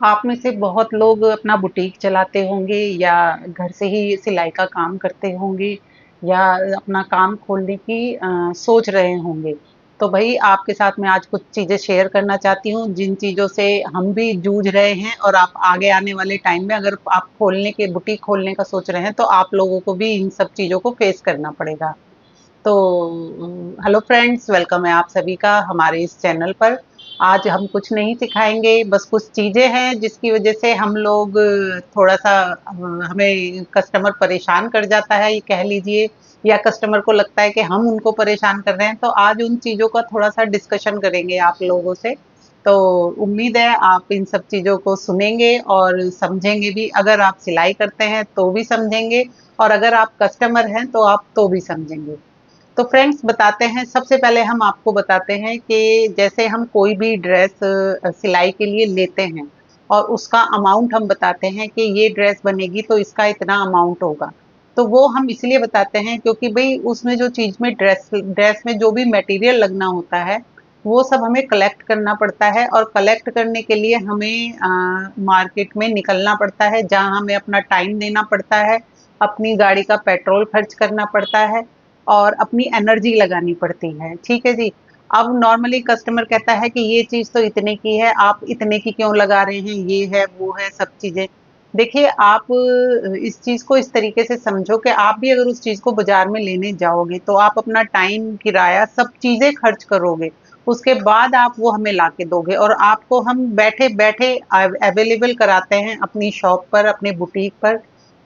आप में से बहुत लोग अपना बुटीक चलाते होंगे या घर से ही सिलाई का काम करते होंगे या अपना काम खोलने की सोच रहे होंगे। तो भाई आपके साथ मैं आज कुछ चीजें शेयर करना चाहती हूँ जिन चीजों से हम भी जूझ रहे हैं और आप आगे आने वाले टाइम में अगर आप बुटीक खोलने का सोच रहे हैं तो आप लोगों को भी इन सब चीजों को फेस करना पड़ेगा। तो हेलो फ्रेंड्स, वेलकम है आप सभी का हमारे इस चैनल पर। आज हम कुछ नहीं सिखाएंगे, बस कुछ चीजें हैं जिसकी वजह से हम लोग थोड़ा सा हमें कस्टमर परेशान कर जाता है, ये कह लीजिए, या कस्टमर को लगता है कि हम उनको परेशान कर रहे हैं। तो आज उन चीजों का थोड़ा सा डिस्कशन करेंगे आप लोगों से। तो उम्मीद है आप इन सब चीजों को सुनेंगे और समझेंगे भी। अगर आप सिलाई करते हैं तो भी समझेंगे, और अगर आप कस्टमर हैं तो आप तो भी समझेंगे। तो फ्रेंड्स बताते हैं, सबसे पहले हम आपको बताते हैं कि जैसे हम कोई भी ड्रेस सिलाई के लिए लेते हैं और उसका अमाउंट हम बताते हैं कि ये ड्रेस बनेगी तो इसका इतना अमाउंट होगा। तो वो हम इसलिए बताते हैं क्योंकि भाई उसमें जो चीज में ड्रेस ड्रेस में जो भी मटेरियल लगना होता है वो सब हमें कलेक्ट करना पड़ता है, और कलेक्ट करने के लिए हमें मार्केट में निकलना पड़ता है जहाँ हमें अपना टाइम देना पड़ता है, अपनी गाड़ी का पेट्रोल खर्च करना पड़ता है और अपनी एनर्जी लगानी पड़ती है। ठीक है जी। अब नॉर्मली कस्टमर कहता है कि ये चीज तो इतने की है, आप इतने की क्यों लगा रहे हैं, ये है वो है सब चीजें। देखिए आप इस चीज को इस तरीके से समझो कि आप भी अगर उस चीज को बाजार में लेने जाओगे तो आप अपना टाइम, किराया, सब चीजें खर्च करोगे। उसके बाद आप वो हमें ला के दोगे, और आपको हम बैठे बैठे अवेलेबल कराते हैं अपनी शॉप पर, अपने बुटीक पर।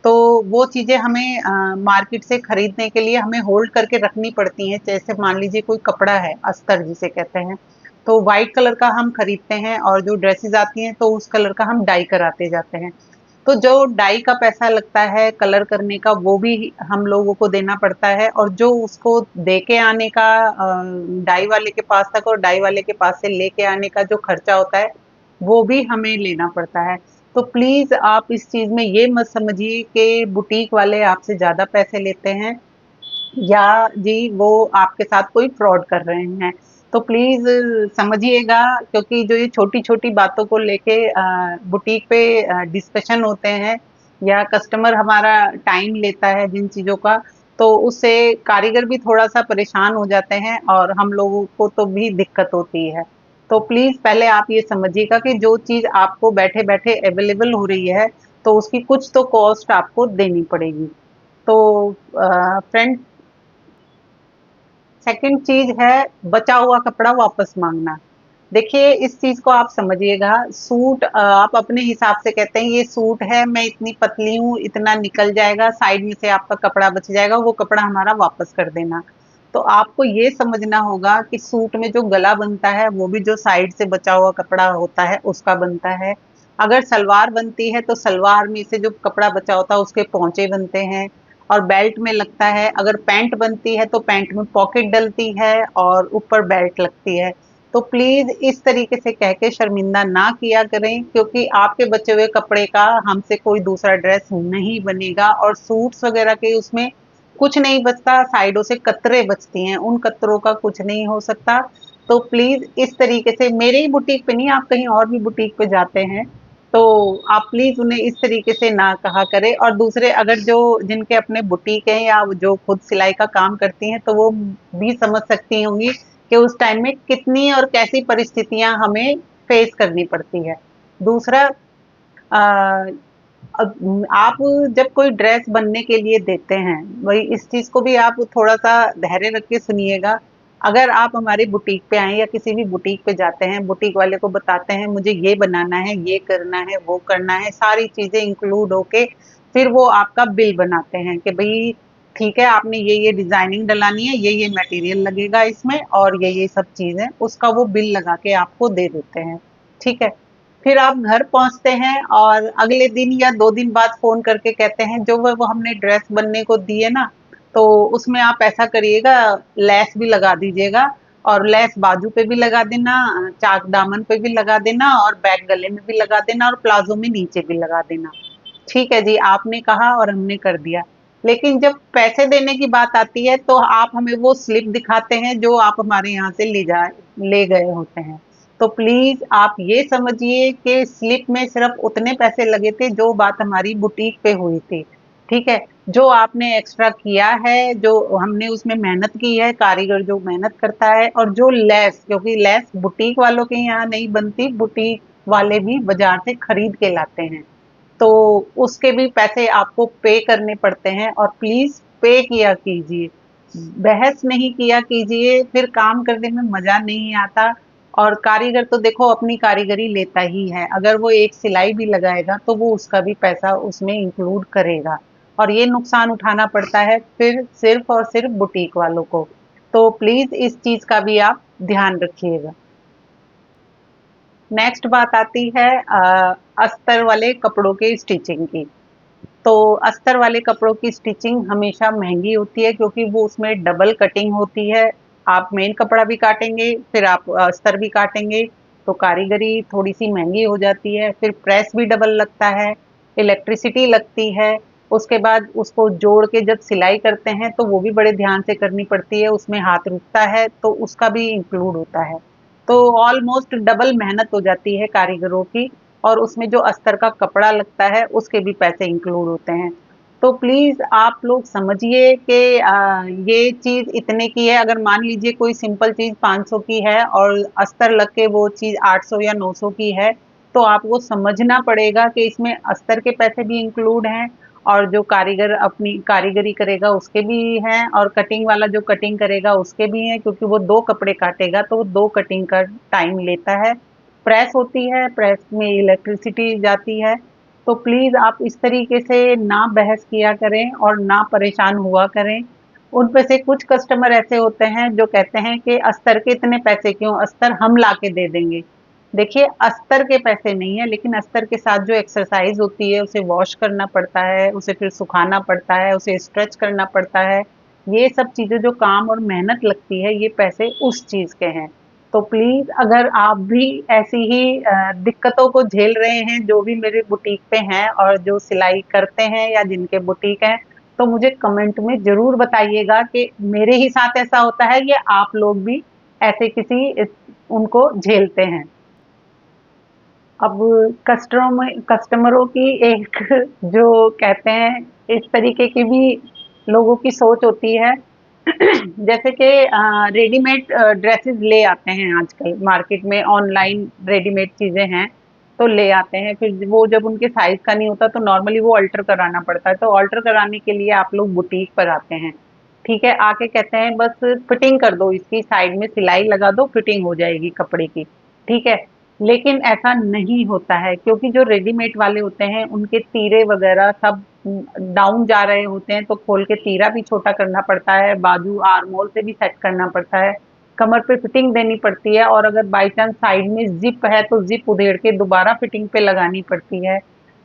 तो वो चीजें हमें मार्केट से खरीदने के लिए हमें होल्ड करके रखनी पड़ती हैं। जैसे मान लीजिए कोई कपड़ा है, अस्तर जिसे कहते हैं, तो व्हाइट कलर का हम खरीदते हैं और जो ड्रेसेस आती हैं तो उस कलर का हम डाई कराते जाते हैं। तो जो डाई का पैसा लगता है कलर करने का वो भी हम लोगों को देना पड़ता है, और जो उसको दे के आने का डाई वाले के पास तक और डाई वाले के पास से लेके आने का जो खर्चा होता है वो भी हमें लेना पड़ता है। तो प्लीज आप इस चीज में ये मत समझिए कि बुटीक वाले आपसे ज्यादा पैसे लेते हैं या जी वो आपके साथ कोई फ्रॉड कर रहे हैं। तो प्लीज समझिएगा, क्योंकि जो ये छोटी छोटी बातों को लेके बुटीक पे डिस्कशन होते हैं या कस्टमर हमारा टाइम लेता है जिन चीजों का, तो उससे कारीगर भी थोड़ा सा परेशान हो जाते हैं और हम लोगों को तो भी दिक्कत होती है। तो प्लीज पहले आप ये समझिएगा कि जो चीज आपको बैठे बैठे अवेलेबल हो रही है तो उसकी कुछ तो कॉस्ट आपको देनी पड़ेगी। तो फ्रेंड, सेकंड चीज है बचा हुआ कपड़ा वापस मांगना। देखिए इस चीज को आप समझिएगा। सूट आप अपने हिसाब से कहते हैं ये सूट है, मैं इतनी पतली हूँ, इतना निकल जाएगा, साइड में से आपका कपड़ा बच जाएगा, वो कपड़ा हमारा वापस कर देना। तो आपको ये समझना होगा कि सूट में जो गला बनता है वो भी जो साइड से बचा हुआ कपड़ा होता है उसका बनता है। अगर सलवार बनती है तो सलवार में से जो कपड़ा बचा होता है उसके पोंचे बनते हैं और बेल्ट में लगता है। अगर पैंट बनती है तो पैंट में पॉकेट डलती है और ऊपर बेल्ट लगती है। तो प्लीज इस तरीके से कह के शर्मिंदा ना किया करें, क्योंकि आपके बचे हुए कपड़े का हमसे कोई दूसरा ड्रेस नहीं बनेगा। और सूट्स वगैरह के उसमें कुछ नहीं बचता, साइडों से कतरे बचती हैं, उन कतरों का कुछ नहीं हो सकता। तो प्लीज इस तरीके से, मेरे ही बुटीक पे नहीं, आप कहीं और भी बुटीक पे जाते हैं तो आप प्लीज उन्हें इस तरीके से ना कहा करें। और दूसरे, अगर जो जिनके अपने बुटीक हैं या जो खुद सिलाई का काम करती हैं तो वो भी समझ सकती होंगी कि उस टाइम में कितनी और कैसी परिस्थितियां हमें फेस करनी पड़ती है। दूसरा, अ, अब आप जब कोई ड्रेस बनने के लिए देते हैं, वही इस चीज को भी आप थोड़ा सा धैर्य रख के सुनिएगा। अगर आप हमारी बुटीक पे आए या किसी भी बुटीक पे जाते हैं, बुटीक वाले को बताते हैं मुझे ये बनाना है, ये करना है, वो करना है, सारी चीजें इंक्लूड होके फिर वो आपका बिल बनाते हैं कि भाई ठीक है, आपने ये डिजाइनिंग डलानी है, ये मटेरियल लगेगा इसमें और ये सब चीजें, उसका वो बिल लगा के आपको दे देते हैं। ठीक है। फिर आप घर पहुंचते हैं और अगले दिन या 2 दिन बाद फोन करके कहते हैं जो वो हमने ड्रेस बनने को दी है ना, तो उसमें आप ऐसा करिएगा, लेस भी लगा दीजिएगा, और लेस बाजू पे भी लगा देना, चाक दामन पे भी लगा देना, और बैक गले में भी लगा देना, और प्लाजो में नीचे भी लगा देना। ठीक है जी, आपने कहा और हमने कर दिया। लेकिन जब पैसे देने की बात आती है तो आप हमें वो स्लिप दिखाते हैं जो आप हमारे यहाँ से ले गए होते हैं। तो प्लीज आप ये समझिए कि स्लिप में सिर्फ उतने पैसे लगे थे जो बात हमारी बुटीक पे हुई थी। ठीक है, जो आपने एक्स्ट्रा किया है, जो हमने उसमें मेहनत की है, कारीगर जो मेहनत करता है, और जो लेस, क्योंकि लेस बुटीक वालों के यहाँ नहीं बनती, बुटीक वाले भी बाजार से खरीद के लाते हैं, तो उसके भी पैसे आपको पे करने पड़ते हैं। और प्लीज पे किया कीजिए, बहस नहीं किया कीजिए, फिर काम करने में मजा नहीं आता। और कारीगर तो देखो अपनी कारीगरी लेता ही है, अगर वो एक सिलाई भी लगाएगा तो वो उसका भी पैसा उसमें इंक्लूड करेगा, और ये नुकसान उठाना पड़ता है फिर सिर्फ और सिर्फ बुटीक वालों को। तो प्लीज इस चीज का भी आप ध्यान रखिएगा। नेक्स्ट बात आती है अस्तर वाले कपड़ों के स्टिचिंग की। तो अस्तर वाले कपड़ों की स्टिचिंग हमेशा महंगी होती है, क्योंकि वो उसमें डबल कटिंग होती है। आप मेन कपड़ा भी काटेंगे, फिर आप अस्तर भी काटेंगे, तो कारीगरी थोड़ी सी महंगी हो जाती है। फिर प्रेस भी डबल लगता है, इलेक्ट्रिसिटी लगती है, उसके बाद उसको जोड़ के जब सिलाई करते हैं तो वो भी बड़े ध्यान से करनी पड़ती है, उसमें हाथ रुकता है तो उसका भी इंक्लूड होता है। तो ऑलमोस्ट डबल मेहनत हो जाती है कारीगरों की, और उसमें जो अस्तर का कपड़ा लगता है उसके भी पैसे इंक्लूड होते हैं। तो प्लीज आप लोग समझिए कि ये चीज इतने की है। अगर मान लीजिए कोई सिंपल चीज 500 की है और अस्तर लग के वो चीज 800 या 900 की है, तो आपको समझना पड़ेगा कि इसमें अस्तर के पैसे भी इंक्लूड हैं, और जो कारीगर अपनी कारीगरी करेगा उसके भी हैं, और कटिंग वाला जो कटिंग करेगा उसके भी हैं, क्योंकि वो 2 कपड़े काटेगा तो वो 2 कटिंग का टाइम लेता है। प्रेस होती है, प्रेस में इलेक्ट्रिसिटी जाती है। तो प्लीज आप इस तरीके से ना बहस किया करें और ना परेशान हुआ करें। उन पे से कुछ कस्टमर ऐसे होते हैं जो कहते हैं कि अस्तर के इतने पैसे क्यों, अस्तर हम ला के दे देंगे। देखिए, अस्तर के पैसे नहीं है, लेकिन अस्तर के साथ जो एक्सरसाइज होती है, उसे वॉश करना पड़ता है, उसे फिर सुखाना पड़ता है, उसे स्ट्रेच करना पड़ता है, ये सब चीजें जो काम और मेहनत लगती है, ये पैसे उस चीज के हैं। तो प्लीज अगर आप भी ऐसी ही दिक्कतों को झेल रहे हैं, जो भी मेरे बुटीक पे हैं और जो सिलाई करते हैं या जिनके बुटीक हैं, तो मुझे कमेंट में जरूर बताइएगा कि मेरे ही साथ ऐसा होता है या आप लोग भी ऐसे उनको झेलते हैं। अब कस्टमरों की एक जो कहते हैं, इस तरीके की भी लोगों की सोच होती है। जैसे कि रेडीमेड ड्रेसेस ले आते हैं आजकल मार्केट में, ऑनलाइन रेडीमेड चीजें हैं, तो ले आते हैं, फिर वो जब उनके साइज का नहीं होता तो नॉर्मली वो अल्टर कराना पड़ता है। तो अल्टर कराने के लिए आप लोग बुटीक पर आते हैं, ठीक है, आके कहते हैं बस फिटिंग कर दो, इसकी साइड में सिलाई लगा दो, फिटिंग हो जाएगी कपड़े की, ठीक है। लेकिन ऐसा नहीं होता है, क्योंकि जो रेडीमेड वाले होते हैं उनके तीरे वगैरह सब डाउन जा रहे होते हैं, तो खोल के तीरा भी छोटा करना पड़ता है, बाजू आर्म होल से भी सेट करना पड़ता है, कमर पे फिटिंग देनी पड़ती है, और अगर बाई चांस साइड में जिप है तो जिप उधेड़ के दोबारा फिटिंग पे लगानी पड़ती है।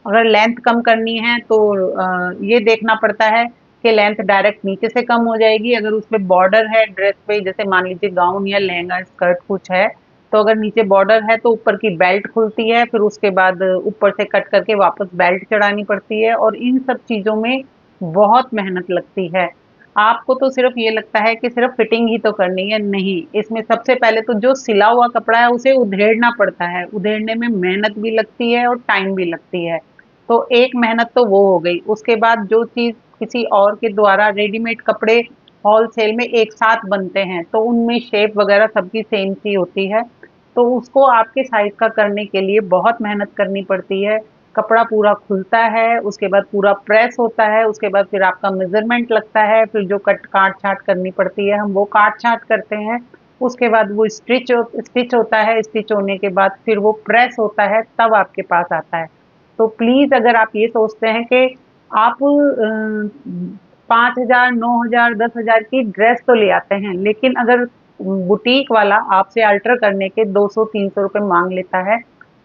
अगर लेंथ कम करनी है तो ये देखना पड़ता है कि लेंथ डायरेक्ट नीचे से कम हो जाएगी, अगर उसमें बॉर्डर है ड्रेस पे, जैसे मान लीजिए गाउन या लहंगा स्कर्ट कुछ है, तो अगर नीचे बॉर्डर है तो ऊपर की बेल्ट खुलती है, फिर उसके बाद ऊपर से कट करके वापस बेल्ट चढ़ानी पड़ती है, और इन सब चीजों में बहुत मेहनत लगती है। आपको तो सिर्फ ये लगता है कि सिर्फ फिटिंग ही तो करनी है, नहीं, इसमें सबसे पहले तो जो सिला हुआ कपड़ा है उसे उधेड़ना पड़ता है, उधेड़ने में मेहनत भी लगती है और टाइम भी लगती है। तो एक मेहनत तो वो हो गई, उसके बाद जो चीज किसी और के द्वारा रेडीमेड कपड़े होलसेल में एक साथ बनते हैं, तो उनमें शेप वगैरह सबकी सेम सी होती है, तो उसको आपके साइज का करने के लिए बहुत मेहनत करनी पड़ती है। कपड़ा पूरा खुलता है, उसके बाद पूरा प्रेस होता है, उसके बाद फिर आपका मेजरमेंट लगता है, फिर जो कट काट छाट करनी पड़ती है हम वो काट छाट करते हैं, उसके बाद वो स्टिच होता है, स्टिच होने के बाद फिर वो प्रेस होता है, तब आपके पास आता है। तो प्लीज अगर आप ये सोचते हैं कि आप 5,000 9,000 10,000 की ड्रेस तो ले आते हैं, लेकिन अगर बुटीक वाला आपसे अल्टर करने के 200 300 रुपए मांग लेता है,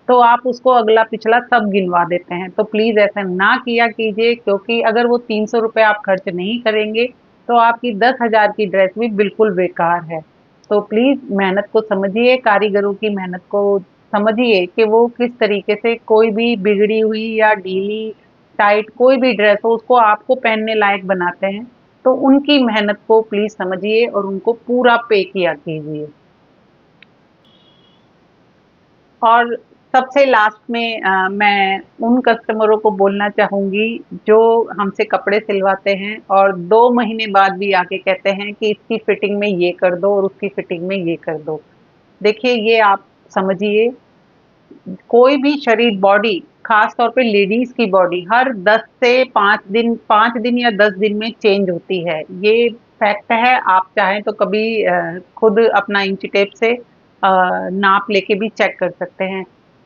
तो आप उसको अगला पिछला सब गिनवा देते हैं। तो प्लीज ऐसा ना किया कीजिए, क्योंकि अगर वो 300 रुपए आप खर्च नहीं करेंगे तो आपकी 10,000 की ड्रेस भी बिल्कुल बेकार है। तो प्लीज मेहनत को समझिए, कारीगरों की मेहनत को समझिए कि वो किस तरीके से कोई भी बिगड़ी हुई या ढीली टाइट कोई भी ड्रेस हो उसको आपको पहनने लायक बनाते हैं। तो उनकी मेहनत को प्लीज समझिए और उनको पूरा पे किया कीजिए। और सबसे लास्ट में मैं उन कस्टमरों को बोलना चाहूंगी जो हमसे कपड़े सिलवाते हैं और 2 महीने बाद भी आके कहते हैं कि इसकी फिटिंग में ये कर दो और उसकी फिटिंग में ये कर दो। देखिए ये आप समझिए, कोई भी शरीर बॉडी, खास तौर पे लेडीज की बॉडी हर 10 से 5 दिन या 10 दिन में चेंज होती है। ये फैक्ट है। आप चाहें तो कभी खुद अपना इंची टेप से नाप लेके भी चेक कर सकते हैं।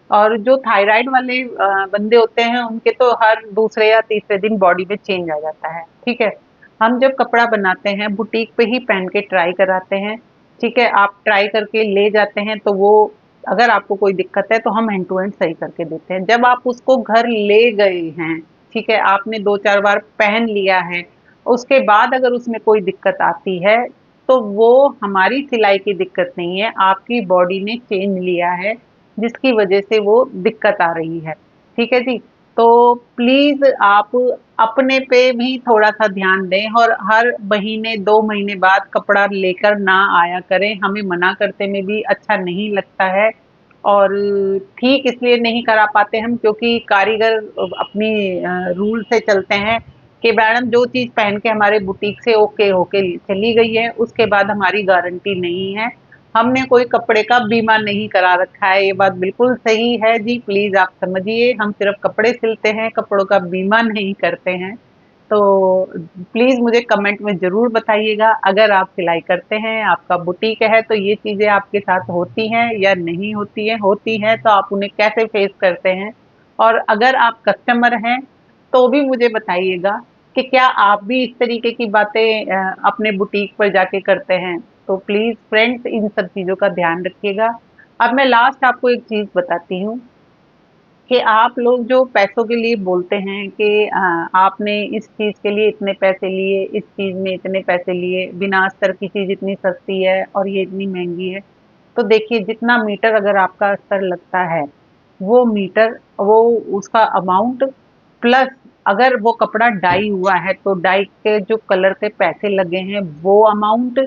और जो थायराइड वाले बंदे होते हैं उनके तो हर दूसरे या तीसरे दिन बॉडी में चेंज आ जाता है। ठीक है। हम जब कपड़ा बनाते हैं बुटीक पे ही पहन के ट्राई कराते हैं। ठीक है, आप ट्राई करके ले जाते हैं तो वो, अगर आपको कोई दिक्कत है तो हम एंड टू एंड सही करके देते हैं। जब आप उसको घर ले गए हैं, ठीक है, आपने 2-4 बार पहन लिया है, उसके बाद अगर उसमें कोई दिक्कत आती है तो वो हमारी सिलाई की दिक्कत नहीं है, आपकी बॉडी ने चेंज लिया है जिसकी वजह से वो दिक्कत आ रही है। ठीक है जी। तो प्लीज आप अपने पे भी थोड़ा सा ध्यान दें और हर महीने 2 महीने बाद कपड़ा लेकर ना आया करें। हमें मना करते में भी अच्छा नहीं लगता है। और ठीक इसलिए नहीं करा पाते हम क्योंकि कारीगर अपनी रूल से चलते हैं कि मैडम जो चीज पहन के हमारे बुटीक से ओके होके चली गई है उसके बाद हमारी गारंटी नहीं है। हमने कोई कपड़े का बीमा नहीं करा रखा है। ये बात बिल्कुल सही है जी, प्लीज आप समझिए, हम सिर्फ कपड़े सिलते हैं, कपड़ों का बीमा नहीं करते हैं। तो प्लीज मुझे कमेंट में जरूर बताइएगा, अगर आप सिलाई करते हैं, आपका बुटीक है, तो ये चीजें आपके साथ होती हैं या नहीं होती हैं, होती हैं तो आप उन्हें कैसे फेस करते हैं। और अगर आप कस्टमर हैं तो भी मुझे बताइएगा कि क्या आप भी इस तरीके की बातें अपने बुटीक पर जाके करते हैं। तो प्लीज फ्रेंड्स इन सब चीजों का ध्यान रखिएगा। अब मैं लास्ट आपको एक चीज बताती हूँ कि आप लोग जो पैसों के लिए बोलते हैं कि आपने इस चीज के लिए इतने पैसे लिए, इस चीज में इतने पैसे लिए, बिना अस्तर की चीज इतनी सस्ती है और ये इतनी महंगी है। तो देखिए, जितना मीटर अगर आपका अस्तर लगता है, वो मीटर, वो उसका अमाउंट प्लस अगर वो कपड़ा डाई हुआ है तो डाई के जो कलर के पैसे लगे हैं वो अमाउंट,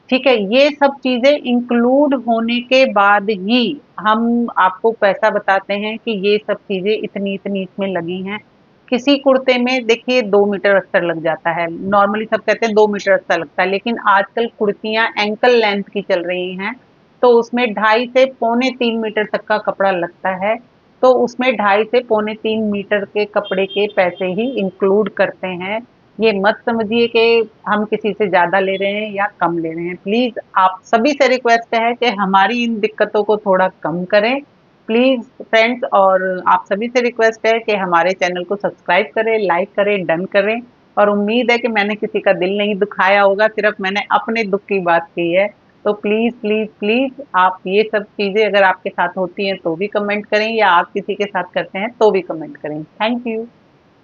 ठीक है, ये सब चीजें इंक्लूड होने के बाद ही हम आपको पैसा बताते हैं कि ये सब चीजें इतनी इतनी इसमें लगी हैं। किसी कुर्ते में देखिए 2 मीटर अस्तर लग जाता है, नॉर्मली सब कहते हैं 2 मीटर अस्तर लगता है, लेकिन आजकल कुर्तियां एंकल लेंथ की चल रही हैं तो उसमें 2.5 से 2.75 मीटर तक का कपड़ा लगता है। तो उसमें 2.5 से 3.25 मीटर के कपड़े के पैसे ही इंक्लूड करते हैं। ये मत समझिए कि हम किसी से ज्यादा ले रहे हैं या कम ले रहे हैं। प्लीज आप सभी से रिक्वेस्ट है कि हमारी इन दिक्कतों को थोड़ा कम करें प्लीज फ्रेंड्स। और आप सभी से रिक्वेस्ट है कि हमारे चैनल को सब्सक्राइब करें, लाइक करें, डन करें। और उम्मीद है कि मैंने किसी का दिल नहीं दुखाया होगा, सिर्फ मैंने अपने दुख की बात की है। तो प्लीज प्लीज प्लीज आप ये सब चीजें अगर आपके साथ होती हैं तो भी कमेंट करें, या आप किसी के साथ करते हैं तो भी कमेंट करें। Thank you.